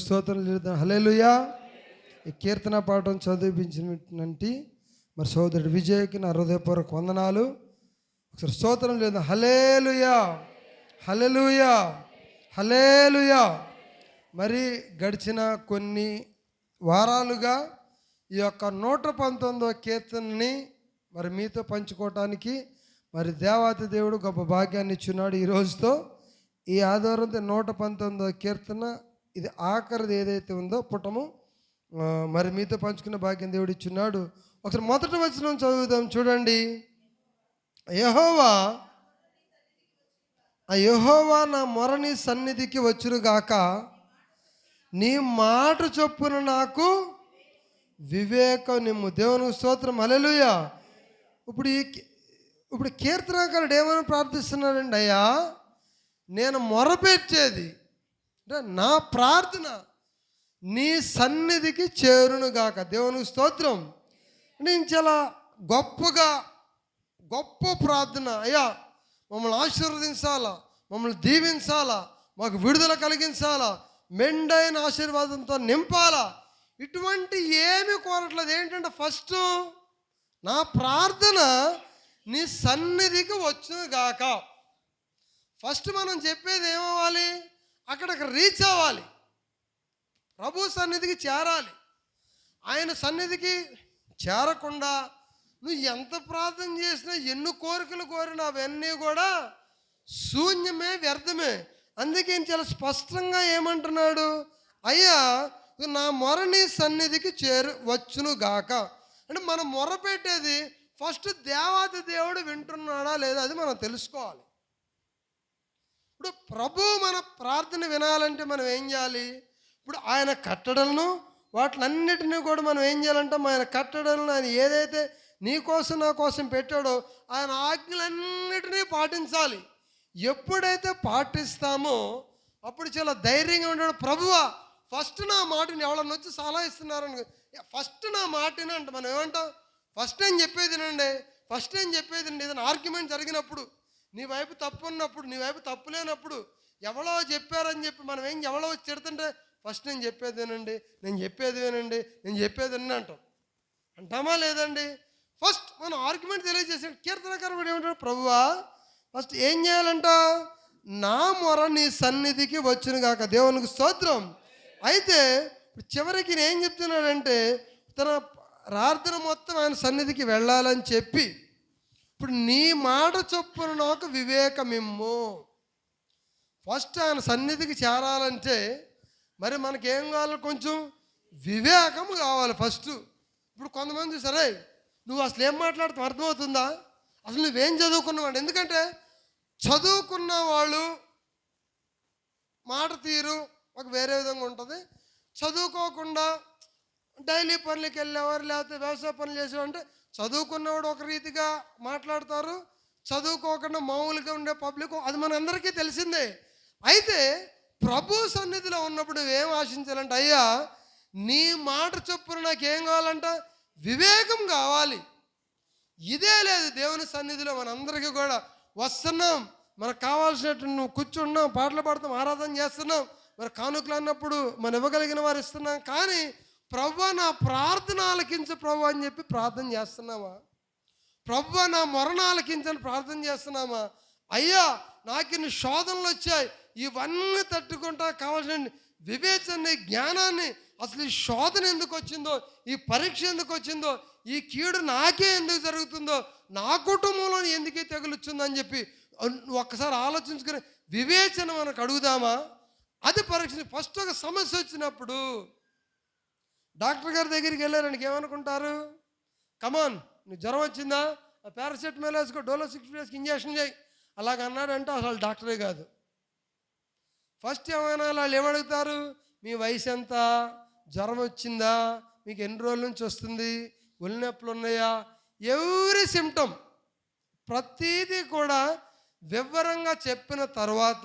స్తోత్రం చెల్లిద్దాం. హల్లెలూయా. ఈ కీర్తన పాఠం చదివించినట్టు మరి సోదరుడు విజయ్కి నా హృదయపూర్వక వందనాలు. ఒకసారి స్తోత్రం లేదు. హల్లెలూయా, హల్లెలూయా, హల్లెలూయా. మరి గడిచిన కొన్ని వారాలుగా ఈ యొక్క 119వ కీర్తనని మరి మీతో పంచుకోవటానికి మరి దేవాతి దేవుడు గొప్ప భాగ్యాన్ని ఇచ్చున్నాడు. ఈ రోజుతో ఈ ఆధారంతో 119వ కీర్తన ఇది ఆఖరిది ఏదైతే ఉందో పుటము మరి మీతో పంచుకున్న భాగ్యం దేవుడు ఇచ్చున్నాడు. ఒకసారి మొదటి వచనం చదువుదాం. చూడండి. యెహోవా నా మొరని సన్నిధికి వచ్చునుగాక, నీ మాట చొప్పున నాకు వివేకం నిమ్ము. దేవునికి స్తోత్రం. హల్లెలూయా. ఇప్పుడు కీర్తనకారుడు ఏమని ప్రార్థిస్తున్నాడండి? అయ్యా, నేను మొరపెట్టేది అంటే నా ప్రార్థన నీ సన్నిధికి చేరునుగాక. దేవునికి స్తోత్రం. నేను చాలా గొప్ప ప్రార్థన. అయ్యా, మమ్మల్ని ఆశీర్వదించాలా, మమ్మల్ని దీవించాలా, మాకు విడుదల కలిగించాలా, మెండైన ఆశీర్వాదంతో నింపాలా, ఇటువంటి ఏమి కోరట్లేదు. ఏంటంటే ఫస్ట్ నా ప్రార్థన నీ సన్నిధికి వచ్చునుగాక. ఫస్ట్ మనం చెప్పేది ఏమవ్వాలి? అక్కడికి రీచ్ అవ్వాలి, ప్రభు సన్నిధికి చేరాలి. ఆయన సన్నిధికి చేరకుండా నువ్వు ఎంత ప్రార్థన చేసినా, ఎన్ని కోరికలు కోరినా అవన్నీ కూడా శూన్యమే, వ్యర్థమే. అందుకే చాలా స్పష్టంగా ఏమంటున్నాడు? అయ్యా, నా మొర నీ సన్నిధికి వచ్చునుగాక. అంటే మనం మొర పెట్టేది ఫస్ట్ దేవాది దేవుడు వింటున్నాడా లేదా అది మనం తెలుసుకోవాలి. ఇప్పుడు ప్రభు మన ప్రార్థన వినాలంటే మనం ఏం చేయాలి? ఇప్పుడు ఆయన కట్టడలను వాటినన్నిటినీ కూడా మనం ఏం చేయాలంటే ఆయన కట్టడలను ఆయన ఏదైతే నీ కోసం నా కోసం పెట్టాడో ఆయన ఆజ్ఞలన్నిటినీ పాటించాలి. ఎప్పుడైతే పాటిస్తామో అప్పుడు చాలా ధైర్యంగా ఉంటాడు. ప్రభువా, ఫస్ట్ నా మాటని ఎవరన్నా వచ్చి సలహా ఇస్తున్నారని ఫస్ట్ నా మాటని అంటే మనం ఏమంటాం? ఫస్ట్ ఏం చెప్పేదినండి, ఫస్ట్ ఏం చెప్పేదండి. ఏదైనా ఆర్గ్యుమెంట్ జరిగినప్పుడు, నీ వైపు తప్పు ఉన్నప్పుడు, నీ వైపు తప్పు లేనప్పుడు, ఎవరో చెప్పారని చెప్పి మనం ఎవరో వచ్చి తిడుతుంటే ఫస్ట్ నేను చెప్పేదేనండి, నేను చెప్పేది అంటామా లేదండి? ఫస్ట్ మనం ఆర్గ్యుమెంట్ తెలియజేసే కీర్తనకారుడు ఏమంటాడు? ప్రభువా, ఫస్ట్ ఏం చేయాలంట? నా మొర నీ సన్నిధికి వచ్చునుగాక. దేవునికి స్తోత్రం. అయితే చివరికి నేను ఏం చెప్తున్నాడంటే తన ప్రార్థన మొత్తం ఆయన సన్నిధికి వెళ్ళాలని చెప్పి ఇప్పుడు నీ మాట చొప్పున నాకు వివేకమిమ్ము. ఫస్ట్ ఆయన సన్నిధికి చేరాలంటే మరి మనకేం కావాలి? కొంచెం వివేకం కావాలి ఫస్ట్. ఇప్పుడు కొంతమంది సరే నువ్వు అసలు ఏం మాట్లాడుతావు అర్థమవుతుందా? అసలు నువ్వేం చదువుకున్నావు? ఎందుకంటే చదువుకున్న వాళ్ళు మాట తీరు ఒక వేరే విధంగా ఉంటుంది. చదువుకోకుండా డైలీ పనులకి వెళ్ళేవారు, లేకపోతే వ్యవసాయ పనులు చేసేవారంటే చదువుకున్నవాడు ఒక రీతిగా మాట్లాడతారు, చదువుకోకుండా మామూలుగా ఉండే పబ్లిక్, అది మన అందరికీ తెలిసిందే. అయితే ప్రభు సన్నిధిలో ఉన్నప్పుడు నువ్వేం ఆశించాలంటే, అయ్యా, నీ మాట చొప్పున నాకేం కావాలంట? వివేకం కావాలి. ఇదే లేదు దేవుని సన్నిధిలో. మనందరికీ కూడా వస్తున్నాం, మనకు కావాల్సినట్టు నువ్వు కూర్చున్నాం, పాటలు పాడుతాం, ఆరాధన చేస్తున్నాం, మరి కానుకలు అన్నప్పుడు మనం ఇవ్వగలిగిన వారు ఇస్తున్నాం. కానీ ప్రభువా, నా ప్రార్థన ఆలకించు ప్రభు అని చెప్పి ప్రార్థన చేస్తున్నామా? ప్రభువా, నా మొరణ ఆలకించని ప్రార్థన చేస్తున్నామా? అయ్యా, నాకు ఇన్ని శోధనలు వచ్చాయి, ఇవన్నీ తట్టుకుంటా కావాల్సిన వివేచనని, జ్ఞానాన్ని, అసలు ఈ శోధన ఎందుకు వచ్చిందో, ఈ పరీక్ష ఎందుకు వచ్చిందో, ఈ కీడు నాకే ఎందుకు జరుగుతుందో, నా కుటుంబంలో ఎందుకే తెగులుచ్చిందని చెప్పి ఒక్కసారి ఆలోచించుకుని వివేచన మనకు అడుగుదామా? అది పరీక్ష. ఫస్ట్ ఒక సమస్య వచ్చినప్పుడు డాక్టర్ గారి దగ్గరికి వెళ్ళారని ఏమనుకుంటారు? కమాన్, నీకు జ్వరం వచ్చిందా, పారాసెటమాల్ వేసుకో, డోలో 6 డేస్కి ఇంజక్షన్ చేయి, అలాగ అన్నాడంటే అసలు డాక్టరే కాదు. ఫస్ట్ ఏమైనా వాళ్ళు ఏమడుగుతారు? మీ వయసు ఎంత, జ్వరం వచ్చిందా, మీకు ఎన్ని రోజుల నుంచి వస్తుంది, ఒళ్ళు నొప్పులు ఉన్నాయా, ఎవ్రీ సిమ్టమ్ ప్రతీదీ కూడా వివరంగా చెప్పిన తర్వాత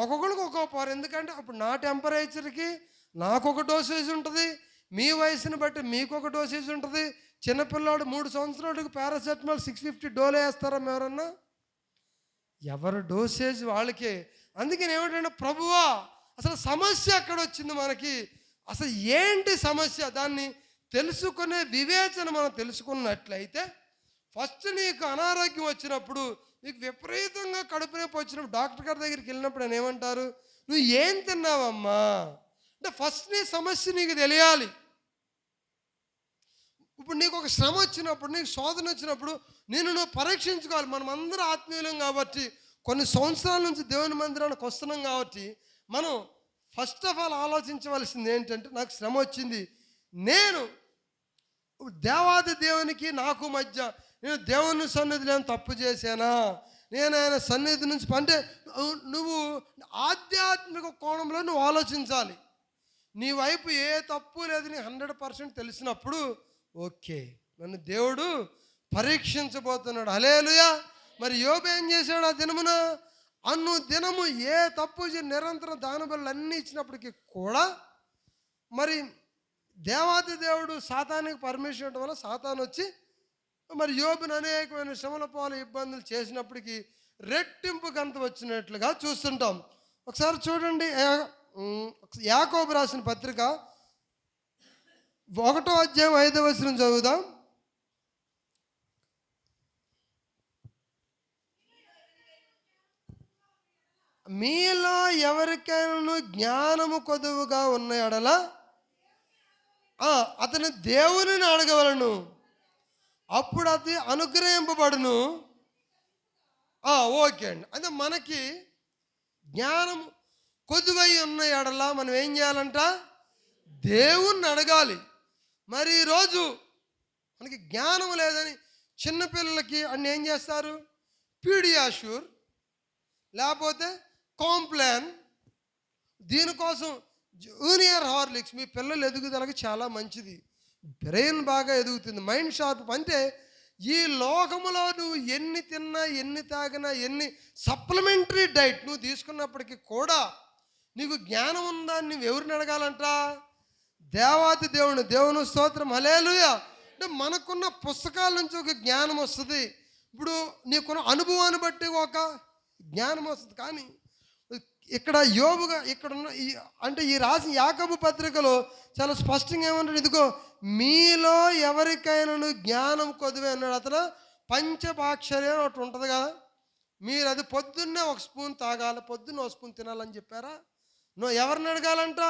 ఒక్కొక్కరికి ఒక్కొక్క పవర్. ఎందుకంటే అప్పుడు నా టెంపరేచర్కి నాకు ఒక డోసేజ్ ఉంటుంది, మీ వయసుని బట్టి మీకు ఒక డోసేజ్ ఉంటుంది. చిన్నపిల్లాడు 3 సంవత్సరాలకి పారాసెటమాల్ 650 డోలో వేస్తారా ఎవరన్నా? ఎవరి డోసేజ్ వాళ్ళకే. అందుకని ఏమిటంటే ప్రభువా అసలు సమస్య ఎక్కడ వచ్చింది మనకి, అసలు ఏంటి సమస్య, దాన్ని తెలుసుకునే వివేచన మనం తెలుసుకున్నట్లయితే, ఫస్ట్ నీకు అనారోగ్యం వచ్చినప్పుడు, నీకు విపరీతంగా కడుపు నొప్పి వచ్చినప్పుడు డాక్టర్ గారి దగ్గరికి వెళ్ళినప్పుడు ఆయన ఏమంటారు, నువ్వు ఏం తిన్నావమ్మా అంటే ఫస్ట్ నీ సమస్య నీకు తెలియాలి. ఇప్పుడు నీకు ఒక శ్రమ వచ్చినప్పుడు, నీకు శోధన వచ్చినప్పుడు నువ్వు పరీక్షించుకోవాలి. మనం అందరూ ఆత్మీయులం కాబట్టి, కొన్ని సంవత్సరాల నుంచి దేవుని మందిరానికి వస్తున్నాం కాబట్టి, మనం ఫస్ట్ ఆఫ్ ఆల్ ఆలోచించవలసింది ఏంటంటే, నాకు శ్రమ వచ్చింది, నేను దేవాది దేవునికి నాకు మధ్య నేను దేవుని సన్నిధిలో తప్పు చేశానా, నేను ఆయన సన్నిధి నుంచి అంటే నువ్వు ఆధ్యాత్మిక కోణంలో నువ్వు ఆలోచించాలి. నీ వైపు ఏ తప్పు లేదు నీ 100% తెలిసినప్పుడు, ఓకే నన్ను దేవుడు పరీక్షించబోతున్నాడు. హల్లెలూయా. మరి యోబు ఏం చేశాడు ఆ దినమున, దినము ఏ తప్పు నిరంతరం దాన బలులు అన్నీ ఇచ్చినప్పటికీ కూడా, మరి దేవాది దేవుడు సాతానికి పర్మిషన్ ఇవ్వడం వల్ల సాతాను వచ్చి మరి యోబుని అనేకమైన శ్రమల పాలు ఇబ్బందులు చేసినప్పటికీ రెట్టింపు గంత వచ్చినట్లుగా చూస్తుంటాం. ఒకసారి చూడండి, యాకోబు రాసిన పత్రిక 1వ అధ్యాయం 5వ వచనం చదువుదాం. మీలో ఎవరికైనా జ్ఞానము కొదువుగా ఉన్న ఎడల అతను దేవునిని అడగవలను, అప్పుడు అది అనుగ్రహింపబడును. ఓకే అండి. అంటే మనకి జ్ఞానం కొద్దువై ఉన్న ఎడల మనం ఏం చేయాలంట, దేవుణ్ణి అడగాలి. మరి ఈరోజు మనకి జ్ఞానం లేదని చిన్నపిల్లలకి అన్ని ఏం చేస్తారు, పీడియాష్యూర్ లేకపోతే కాంప్లాన్, దీనికోసం జూనియర్ హార్లిక్స్, మీ పిల్లలు ఎదుగుదలకు చాలా మంచిది, బ్రెయిన్ బాగా ఎదుగుతుంది, మైండ్ షార్ప్. అంటే ఈ లోకములో నువ్వు ఎన్ని తిన్నా ఎన్ని తాగినా ఎన్ని సప్లిమెంటరీ డైట్ నువ్వు తీసుకున్నప్పటికీ కూడా నీకు జ్ఞానం ఉందా, నువ్వు ఎవరిని అడగాలంట, దేవాది దేవుని స్తోత్రం. హల్లెలూయా. అంటే మనకున్న పుస్తకాల నుంచి ఒక జ్ఞానం వస్తుంది. ఇప్పుడు నీకున్న అనుభవాన్ని బట్టి ఒక జ్ఞానం వస్తుంది. కానీ ఇక్కడ యోబుగా ఇక్కడున్న అంటే ఈ రాసిన యాకోబు పత్రికలో చాలా స్పష్టంగా ఏమంటాడు, ఇదిగో మీలో ఎవరికైనా జ్ఞానం కొద్దువే అన్నాడు. అతను పంచభాక్షరే ఒకటి ఉంటుంది కదా, మీరు అది పొద్దున్నే 1 స్పూన్ తాగాలి, పొద్దున్న 1 స్పూన్ తినాలని చెప్పారా? నువ్వు ఎవరిని అడగాలంట,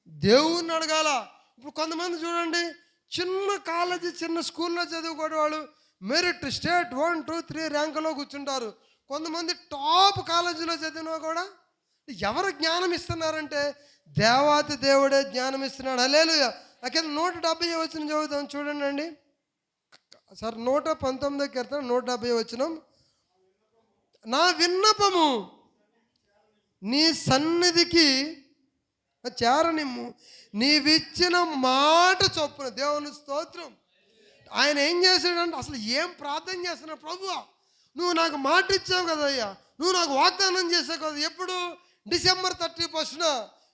దేవుణ్ణి అడగాల. ఇప్పుడు కొంతమంది చూడండి, చిన్న కాలేజీ చిన్న స్కూల్లో చదువుకోవడం వాళ్ళు మెరిట్ స్టేట్ 1, 2, 3 ర్యాంకులో కూర్చుంటారు. కొంతమంది టాప్ కాలేజీలో చదివినా కూడా ఎవరు జ్ఞానం ఇస్తున్నారంటే దేవాది దేవుడే జ్ఞానం ఇస్తున్నాడు. హల్లెలూయా. అక్కడ 170 వచనం చదువుతాం చూడండి అండి సార్. 119 కీర్తన 170 వచనం, నా విన్నపము నీ సన్నిధికి చేరనిమ్ము, నీవిచ్చిన మాట చొప్పున. దేవుని స్తోత్రం. ఆయన ఏం చేశాడంటే, అసలు ఏం ప్రార్థన చేస్తున్నాడు, ప్రభువా నువ్వు నాకు మాట ఇచ్చావు కదయ్యా, నువ్వు నాకు వాగ్దానం చేసావు కదా, ఎప్పుడు December 31న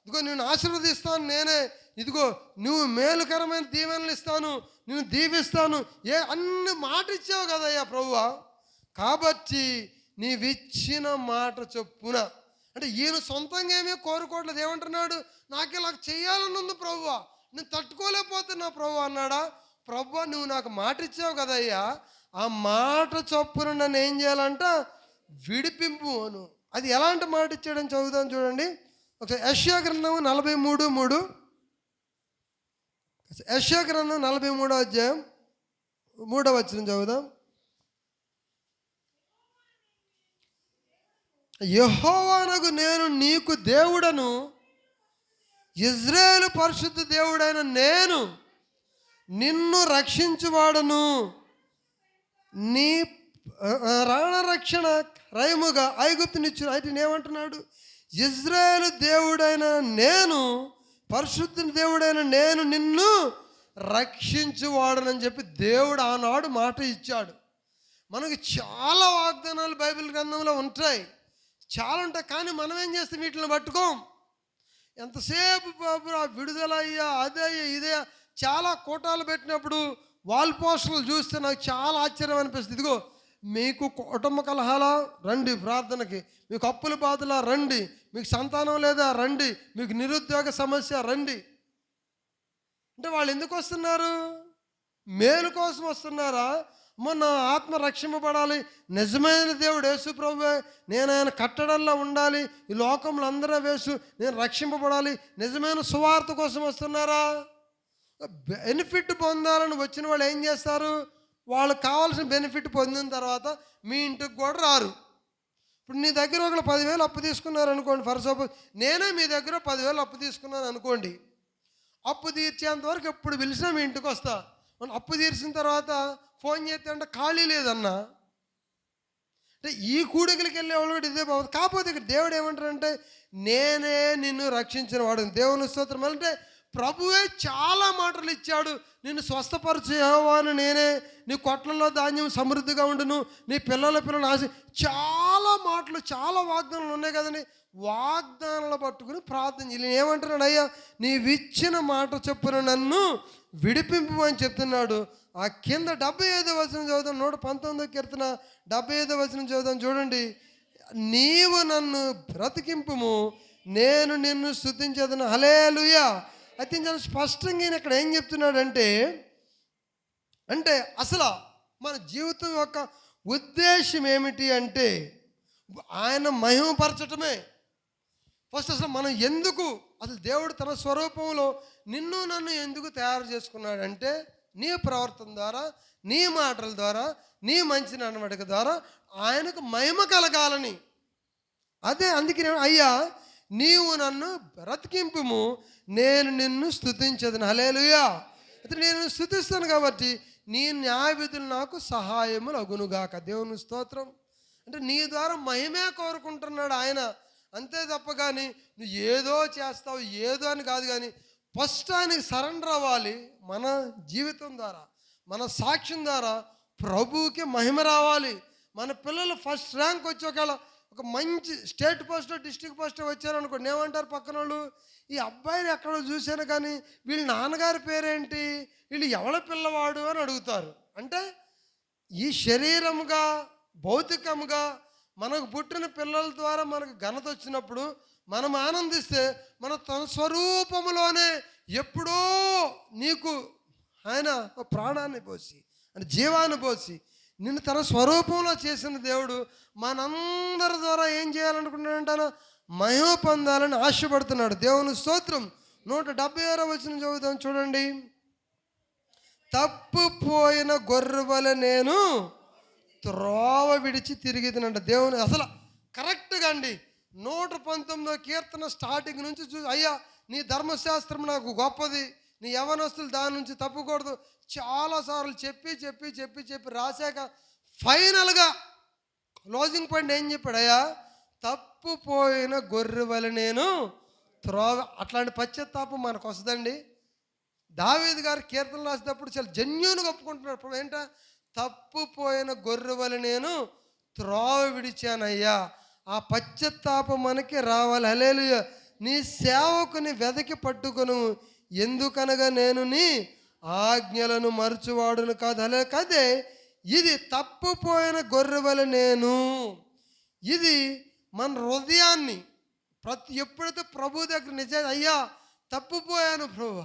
ఇదిగో నేను ఆశీర్వదిస్తాను, నేనే ఇదిగో నువ్వు మేలుకరమైన దీవెనలు ఇస్తాను, నేను దీవిస్తాను, అన్ని మాట ఇచ్చావు కదయ్యా ప్రభువా, కాబట్టి నీవిచ్చిన మాట చొప్పున. అంటే ఈయన సొంతంగా ఏమీ కోరుకోవట్లేదు. ఏమంటున్నాడు, నాకు ఇలా చేయాలని ఉంది ప్రభువా, నేను తట్టుకోలేకపోతున్నా ప్రభు అన్నాడా? ప్రభువా నువ్వు నాకు మాట ఇచ్చావు కదయ్యా, ఆ మాట చొప్పున నన్ను ఏం చేయాలంట, విడిపింపు అను. అది ఎలాంటి మాట ఇచ్చాడని చదువుతాను చూడండి. ఒకసారి యెషయా గ్రంథం 43:3, యెషయా గ్రంథం 43వ అధ్యాయం 3వ వచనం చదువుదాం. యెహోవానగు నేను నీకు దేవుడను, ఇజ్రాయేలు పరిశుద్ధ దేవుడైన నేను నిన్ను రక్షించువాడను, నీ ప్రాణరక్షణ రయముగా ఐగుప్తునిచ్చు. అయితే ఏమంటున్నాడు, ఇజ్రాయేలు దేవుడైన నేను, పరిశుద్ధ దేవుడైన నేను నిన్ను రక్షించువాడనని చెప్పి దేవుడు ఆనాడు మాట ఇచ్చాడు. మనకి చాలా వాగ్దానాలు బైబిల్ గ్రంథంలో ఉంటాయి, చాలా ఉంటాయి. కానీ మనం ఏం చేస్తాం, వీటిని పట్టుకోం. ఎంతసేపు బాబు విడుదల అయ్యా, అదే ఇదే చాలా కోటాలు పెట్టినప్పుడు వాల్ పోస్టర్లు చూస్తే నాకు చాలా ఆశ్చర్యం అనిపిస్తుంది. ఇదిగో మీకు కుటుంబ కలహాల రండి ప్రార్థనకి, మీకు అప్పుల బాధలా రండి, మీకు సంతానం లేదా రండి, మీకు నిరుద్యోగ సమస్య రండి. అంటే వాళ్ళు ఎందుకు వస్తున్నారు? మేలు కోసం వస్తున్నారా? మొన్న ఆత్మ రక్షింపబడాలి, నిజమైన దేవుడు యేసు ప్రభువే, నేను ఆయన కట్టడల్లా ఉండాలి, ఈ లోకంలో అందరూ వేసు, నేను రక్షింపబడాలి, నిజమైన సువార్త కోసం వస్తున్నారా? బెనిఫిట్ పొందాలని వచ్చిన వాళ్ళు ఏం చేస్తారు? వాళ్ళకి కావాల్సిన బెనిఫిట్ పొందిన తర్వాత మీ ఇంటికి కూడా రారు. ఇప్పుడు నీ దగ్గర ఒకళ్ళు 10,000 అప్పు తీసుకున్నారు అనుకోండి, ఫర్ సపోజ్ నేనే మీ దగ్గర 10,000 అప్పు తీసుకున్నాను అనుకోండి. అప్పు తీర్చేంత వరకు ఎప్పుడు పిలిచినా మీ ఇంటికి వస్తా. మనం అప్పు తీర్చిన తర్వాత ఫోన్ చేస్తే అంటే ఖాళీ లేదన్నా. అంటే ఈ కూడికలకి వెళ్ళేవాళ్ళు కూడా ఇదే బాగుంది. కాకపోతే ఇక్కడ దేవుడు ఏమంటారంటే, నేనే నిన్ను రక్షించిన వాడు. దేవుని స్తోత్రం. అంటే ప్రభువే చాలా మాటలు ఇచ్చాడు. నిన్ను స్వస్థపరిచేవాను నేనే, నీ కొట్లలో ధాన్యం సమృద్ధిగా ఉండును, నీ పిల్లల ఆశ, చాలా మాటలు, చాలా వాగ్దానాలు ఉన్నాయి కదండి. వాగ్దానాలు పట్టుకుని ప్రార్థన చేయాలి. ఏమంటున్నాడు? అయ్యా నీవిచ్చిన మాట చొప్పున నన్ను విడిపింపు అని చెప్తున్నాడు. ఆ కింద 75వ వచనం చదువుతాం, 119వ కీర్తన 75వ వచనం చదువుతాం చూడండి. నీవు నన్ను బ్రతికింపుము, నేను నిన్ను స్తుతించేదను. హల్లెలూయా. అయితే చాలా స్పష్టంగా ఈయన ఇక్కడ ఏం చెప్తున్నాడంటే, అంటే అసలు మన జీవితం యొక్క ఉద్దేశం ఏమిటి అంటే ఆయన మహిమపరచటమే. ఫస్ట్ అసలు మనం ఎందుకు, అసలు దేవుడు తన స్వరూపంలో నిన్ను నన్ను ఎందుకు తయారు చేసుకున్నాడంటే, నీ ప్రవర్తన ద్వారా, నీ మాటల ద్వారా, నీ మంచి నడవడిక ద్వారా ఆయనకు మహిమ కలగాలని. అదే అందుకే అయ్యా నీవు నన్ను బ్రతికింపుము, నేను నిన్ను స్తుతించదును. హల్లెలూయా. అయితే నేను స్తుతిస్తాను కాబట్టి నీ న్యాయ విధులు నాకు సహాయములు అగునుగాక. దేవుని స్తోత్రం. అంటే నీ ద్వారా మహిమే కోరుకుంటున్నాడు ఆయన, అంతే తప్ప కానీ నువ్వు ఏదో చేస్తావు ఏదో అని కాదు. కానీ ఫస్ట్ ఆయనకి సరెండర్ అవ్వాలి. మన జీవితం ద్వారా, మన సాక్ష్యం ద్వారా ప్రభువుకి మహిమ రావాలి. మన పిల్లలు ఫస్ట్ ర్యాంక్ వచ్చి ఒక మంచి స్టేట్ పోస్ట్, డిస్ట్రిక్ట్ పోస్ట్ వచ్చారనుకోండి, ఏమంటారు పక్కన వాళ్ళు? ఈ అబ్బాయిని ఎక్కడో చూశాను కానీ వీళ్ళ నాన్నగారి పేరేంటి, వీళ్ళు ఎవరి పిల్లవాడు అని అడుగుతారు. అంటే ఈ శరీరముగా, భౌతికంగా మనకు పుట్టిన పిల్లల ద్వారా మనకు ఘనత వచ్చినప్పుడు మనం ఆనందిస్తే, మన తన స్వరూపములోనే ఎప్పుడో నీకు ఆయన ప్రాణాన్ని పోసి, అంటే జీవాన్ని పోసి నిన్ను తన స్వరూపంలో చేసిన దేవుడు మనందరి ద్వారా ఏం చేయాలనుకుంటున్నాడంటాను? మహిమ పొందాలని ఆశపడుతున్నాడు. దేవుని స్తోత్రం. 176వ వచనం చదువుతాం చూడండి. తప్పుపోయిన గొర్రెవలె నేను త్రోవ విడిచి తిరిగిదనంట. దేవుని అసలు కరెక్ట్గా అండి 119వ కీర్తన స్టార్టింగ్ నుంచి అయ్యా నీ ధర్మశాస్త్రం నాకు గొప్పది, నీ యవనస్తులు దాని నుంచి తప్పకూడదు చాలాసార్లు చెప్పి చెప్పి చెప్పి చెప్పి రాశాక ఫైనల్గా క్లోజింగ్ పాయింట్ ఏం చెప్పాడు? అయ్యా తప్పుపోయిన గొర్రెవలె నేను త్రోవ. అట్లాంటి పశ్చాత్తాపం మనకు వస్తుందండి. దావీదు గారు కీర్తనలు రాసేటప్పుడు చాలా జెన్యూన్గా ఒప్పుకుంటున్నాడు. ఇప్పుడు ఏంట? తప్పుపోయిన గొర్రెవలె నేను త్రోవ విడిచానయ్యా. ఆ పశ్చాత్తాపం మనకి రావాలి. హల్లెలూయా. నీ సేవకుని వెదకి పట్టుకొను, ఎందుకనగా నేను నీ ఆజ్ఞలను మరచువాడును కాదు. అలా కదే ఇది తప్పుపోయిన గొర్రెవలె నేను. ఇది మన హృదయాన్ని ఎప్పుడైతే ప్రభు దగ్గర నిజాయితీ, అయ్యా తప్పుపోయాను ప్రభు,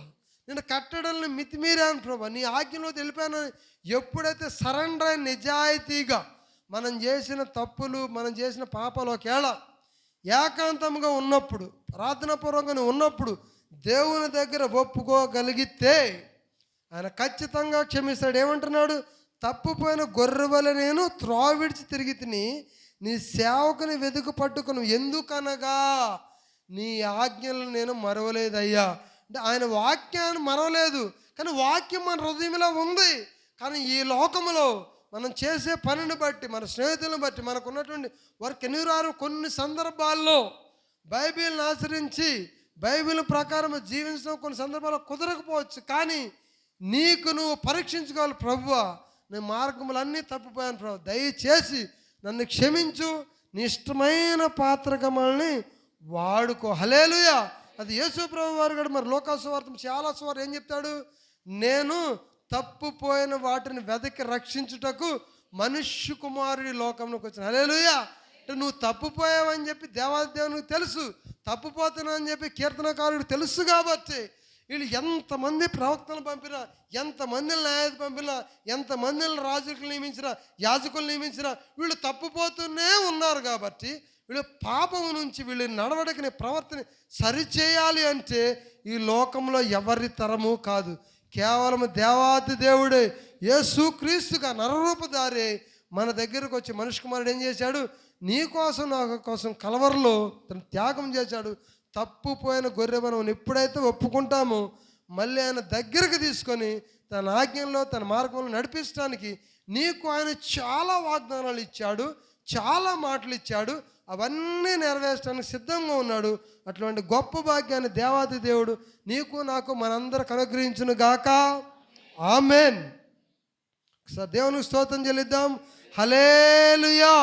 నేను కట్టడలను మితిమీరాను ప్రభు, నీ ఆజ్ఞలో తెలిపాను, ఎప్పుడైతే సరెండర్ అయిన నిజాయితీగా మనం చేసిన తప్పులు, మనం చేసిన పాపాలు ఒకవేళ ఏకాంతంగా ఉన్నప్పుడు, ప్రార్థనాపూర్వకంగా ఉన్నప్పుడు దేవుని దగ్గర ఒప్పుకోగలిగితే ఆయన ఖచ్చితంగా క్షమిస్తాడు. ఏమంటున్నాడు? తప్పుపోయిన గొర్రెవలె నేను త్రోవ విడిచి తిరిగి తిని నీ సేవకుని వెతుకు పట్టుకును, ఎందుకనగా నీ ఆజ్ఞలను నేను మరవలేదయ్యా. అంటే ఆయన వాక్యాన్ని మరవలేదు, కానీ వాక్యం మన హృదయంలో ఉంది. కానీ ఈ లోకంలో మనం చేసే పనిని బట్టి, మన స్నేహితులను బట్టి, మనకు ఉన్నటువంటి వర్క్ ఎన్విరాన్మెంట్ కొన్ని సందర్భాల్లో బైబిల్ని ఆచరించి బైబిల్ ప్రకారం జీవించడం కొన్ని సందర్భాల్లో కుదరకపోవచ్చు. కానీ నీకు నువ్వు పరీక్షించుకోవాలి. ప్రభువా నేను మార్గములన్నీ తప్పిపోయాను ప్రభు, దయచేసి నన్ను క్షమించు, నీ ఇష్టమైన పాత్రకమల్ని వాడుకో. హల్లెలూయా. అది యేసు ప్రభు వారు కూడా మరి లోకాసువార్త చాలా సువార్త ఏం చెప్తాడు? నేను తప్పుపోయిన వాటిని వెదకి రక్షించుటకు మనుష్య కుమారుడి లోకంలోకి వచ్చాను. హల్లెలూయా. అంటే నువ్వు తప్పుపోయావని చెప్పి దేవాదేవునికి తెలుసు, తప్పుపోతున్నావు అని చెప్పి కీర్తనకారుడు తెలుసు. కాబట్టి వీళ్ళు ఎంతమంది ప్రవక్తలు పంపినా, ఎంతమందిని న్యాయాధి పంపినా, ఎంతమందిని రాజుకులు నియమించినా, యాజకులు నియమించినా, వీళ్ళు తప్పుపోతూనే ఉన్నారు. కాబట్టి వీళ్ళు పాపం నుంచి వీళ్ళు నడవడికని ప్రవర్తన సరిచేయాలి అంటే ఈ లోకంలో ఎవరి తరము కాదు, కేవలం దేవాది దేవుడే యేసుక్రీస్తుగా నరరూపధారి మన దగ్గరకు వచ్చి మనిషి కుమారుడు ఏం చేశాడు? నీ కోసం నా కోసం కలవరలో తను త్యాగం చేశాడు. తప్పుపోయిన గొర్రె మనం ఎప్పుడైతే ఒప్పుకుంటామో మళ్ళీ ఆయన దగ్గరకు తీసుకొని తన ఆజ్ఞల్లో తన మార్గంలో నడిపించడానికి నీకు ఆయన చాలా వాగ్దానాలు ఇచ్చాడు, చాలా మాటలు ఇచ్చాడు. అవన్నీ నెరవేర్చడానికి సిద్ధంగా ఉన్నాడు. అటువంటి గొప్ప భాగ్యాన్ని దేవాది దేవుడు నీకు నాకు మనందరికి అనుగ్రహించును గాక. ఆమేన్. దేవునికి స్తోత్రం చెల్లిద్దాం. హల్లెలూయా.